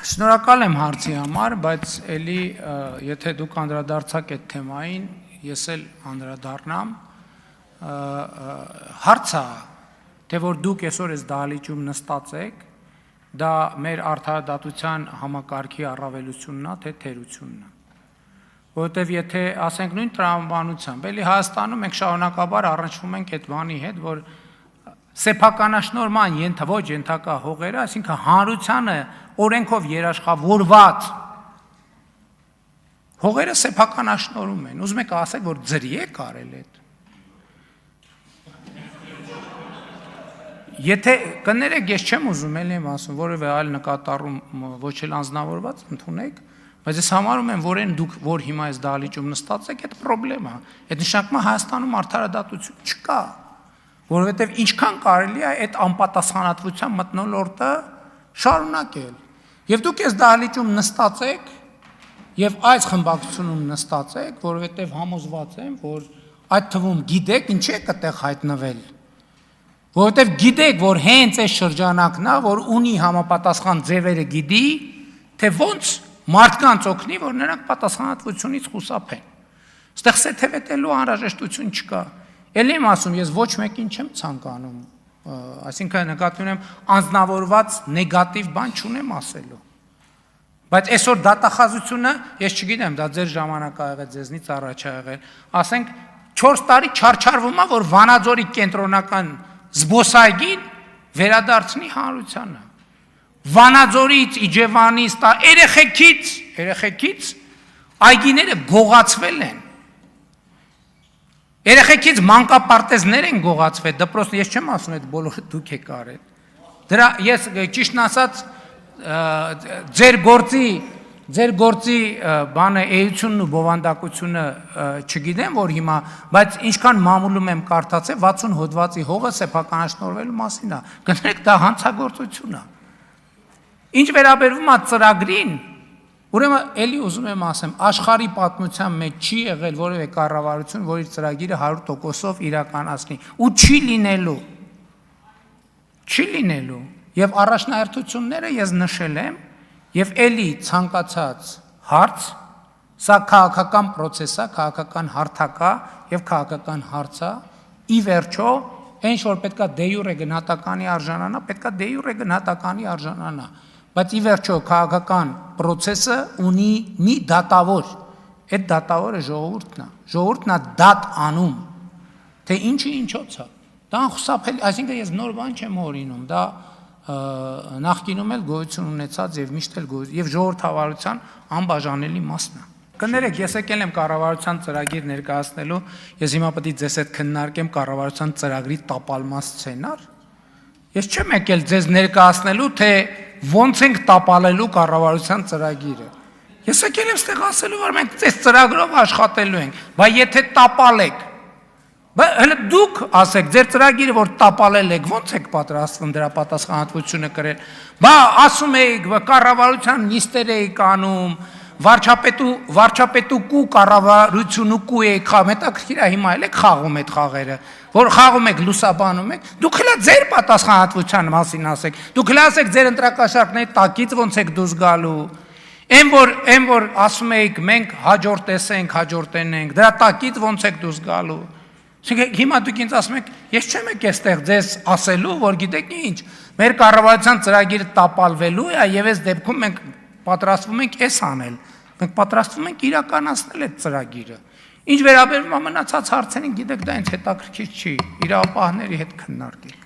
Շնորհակալ եմ հարցի համար, բայց էլի եթե դուք անդրադարձաք այդ թեմային, ես էլ անդրադառնամ, հարցը, թե որ դուք այսօր այս դահլիճում նստած եք, դա մեր արդարադատության համակարգի առավելությունն է, թե թերությունն է։ Որովհետև եթե ասենք նույն տրամաբանությամբ, էլի Հայաստանում մենք շարունակաբար առնչվում ենք այդ բանի հետ, որ սեփականաշնորհման ոչ ենթակա հողերը, այսինքն հանրությանը օրենքով երաշխավորված հողերը սեփականաշնորհում են։ Ուզում եք ասեք, որ ձրի է կարել այդ։ Եթե կներեք, ես չեմ ուզում, էլի եմ ասում, որևէ այլ նկատառում ոչ էլ անձնավորված ընդունեք, բայց ես համարում եմ, որ այն դուք, որ հիմա այս դահլիճում նստած եք, այդ պրոբլեմ է։ Այդ նշանակում է Հայաստանում արդարադատություն չկա, որովհետև ինչքան կարելի է այդ անպատասխանատվության մթնոլորտը շարունակել։ Եվ դուք այս դահլիճում նստած եք, եւ այս խմբակցությունում նստած եք, որովհետև համոզված եմ, որ այդ թվում գիտեք ինչի եք այդտեղ հայտնվել։ Որովհետև գիտեք, որ հենց այս շրջանակն է, որ ունի համապատասխան ձևերը գիտի, թե ոնց մարդկանց օգնի, որ նրանք պատասխանատվությունից խուսափեն։ Այստեղ սեթևետելու անհրաժեշտություն չկա։ Էլի եմ ասում, ես ոչ մեկին չեմ ցանկանում, այսինքն նկատի ունեմ անձնավորված նեգատիվ բան չունեմ ասելու։ Բայց այսօր դատախազությունը, ես չգիտեմ, դա ձեր ժամանակ ա եղել, ձեզնից առաջ ա եղել, ասենք 4 տարի չարչարվում է, որ Վանաձորի կենտրոնական զբոսայգին վերադարձնի հանրությանը։ Վանաձորից, Իջևանից, երեխեքից այգիները գողացվել են։ Երեխեքից մանկապարտեզներ են գողացվել, դպրոցներ, ես չեմ ասում, այդ բոլորը դուք եք արել։ Դրա ես ճիշտն ասած ձեր գործի բանը էությունն ու բովանդակությունը չգիտեմ, որ հիմա, բայց ինչքան մամուլում եմ կարդացել, 60 հոդվածի հողը սեփականաշնորհվելու մասին է։ Գներեք, դա հանցագործություն է։ Ինչ վերաբերվում է ծրագրին, ուրեմն էլի ուզում եմ ասեմ, աշխարհի պատմության մեջ չի եղել որևէ կառավարություն, որ իր ծրագիրը 100%-ով իրականացնի, ու չի լինելու։ Եվ առաջնահերթությունները ես նշել եմ, եւ էլի ցանկացած հարց, սա քաղաքական պրոցես է, քաղաքական հարթակ է եւ քաղաքական հարց է, ի վերջո, այն որ պետքա դե յուրե գնահատականի արժանանա, պետքա դե յուրե գնահատականի արժանանա, բայց ի վերջո քաղաքական պրոցեսը ունի մի դատավոր, այդ դատավորը ժողովուրդն է դատ անում, թե ինչի ինչոց է, դա անխուսափելի, այսինքն ես նոր բան չեմ հորինում, դա նախկինում էլ գոյություն ունեցած եւ միշտ էլ եւ ժողովրդավարության անբաժանելի մասն է։ Կներեք, ես եկել եմ կառավարության ծրագիր ներկայացնելու, ես հիմա պետք է ձեզ հետ քննարկեմ կառավարության ծրագրի տապալման սցենար։ Ես չեմ եկել ձեզ ներկայացնելու, թե ոնց ենք տապալելու կառավարության ծրագիրը։ Ես եկել եմ ստեղ ասելու, որ մենք այս ծրագրով աշխատելու ենք, բայց եթե տապալեք, հələ դուք ասեք, ձեր ծրագիրը որ տապալել եք, ոնց եք պատրաստվում դրա պատասխանատվությունը կրել։ Բա ասում եք, կառավարության նիստեր եք անում, վարչապետու կառավարությունու եք խաղում, հետաքրքիր է հիմա էլ եք խաղում այդ խաղերը, որ խաղում եք լուսաբանում եք, դուք հələ ձեր պատասխանատվության մասին ասեք, դուք հələ ասեք ձեր ընտրակաշառքների տակից ոնց եք դուրս գալու։ Այն որ ասում եք մենք հաջորդենենք, դրա տակից ոնց եք դուրս գալու։ Հիմա դուք ինձ ասում եք, ես չեմ եկել այստեղ ձեզ ասելու, որ գիտեք ինչ, մեր կառավարության ծրագիրը տապալվելու է եւ այս դեպքում մենք պատրաստվում ենք էս անել։ Մենք պատրաստվում ենք իրականացնել այդ ծրագիրը։ Ինչ վերաբերում է մնացած հարցերին, գիտեք, դա ինձ հետաքրքիր չի, իրավապահների հետ քննարկենք։